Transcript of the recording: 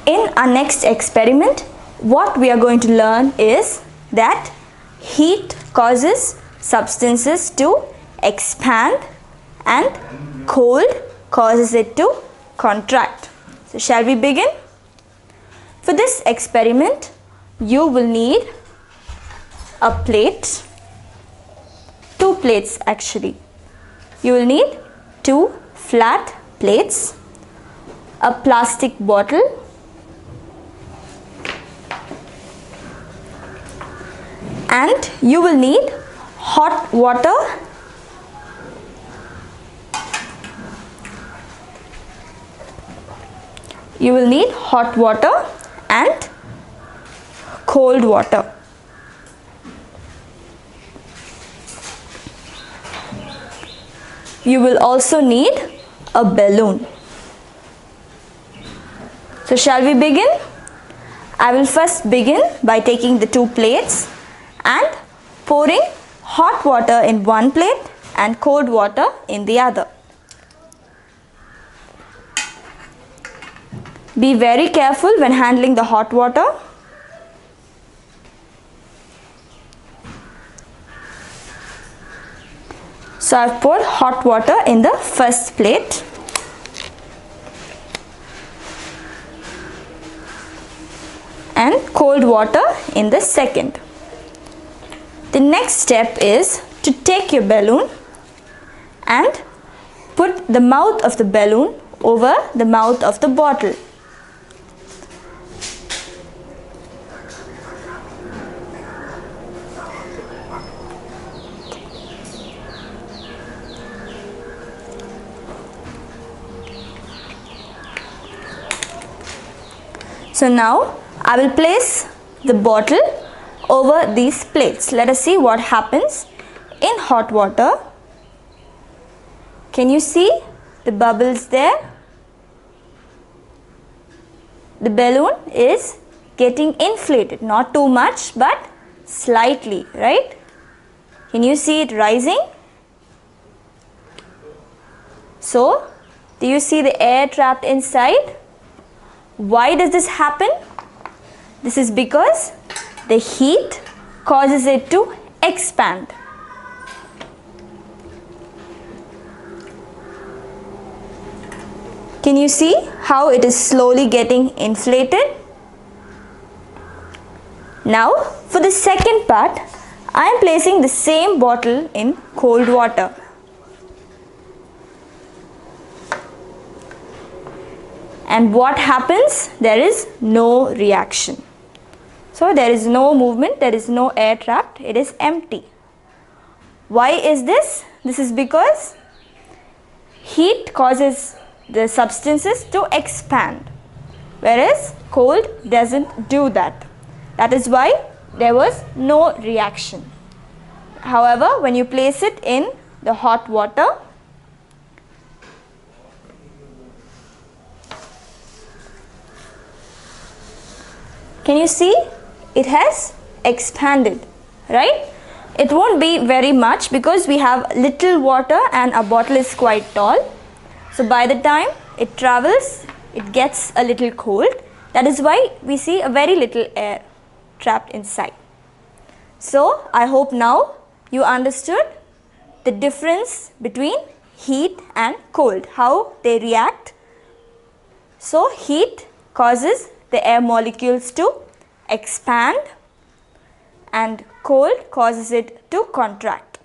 In our next experiment, what we are going to learn is that heat causes substances to expand and cold causes it to contract. So shall we begin? For this experiment, you will need a plate, two plates actually. You will need two flat plates, a plastic bottle, and you will need hot water and cold water. You will also need a balloon. So shall we begin? I will first begin by taking the two plates and pouring hot water in one plate and cold water in the other. Be very careful when handling the hot water. So I have poured hot water in the first plate. And cold water in the second. The next step is to take your balloon and put the mouth of the balloon over the mouth of the bottle. So now I will place the bottle over these plates. Let us see what happens in hot water. Can you see the bubbles there? The balloon is getting inflated, not too much but slightly, right? Can you see it rising? So, do you see the air trapped inside? Why does this happen? This is because the heat causes it to expand. Can you see how it is slowly getting inflated? Now for the second part, I am placing the same bottle in cold water. And what happens? There is no reaction. So there is no movement, there is no air trapped, it is empty. Why is this? This is because heat causes the substances to expand, whereas cold doesn't do that. That is why there was no reaction. However, when you place it in the hot water, can you see? It has expanded, right? It won't be very much because we have little water and our bottle is quite tall. So by the time it travels, it gets a little cold. That is why we see a very little air trapped inside. So I hope now you understood the difference between heat and cold, how they react. So heat causes the air molecules to expand and cold causes it to contract.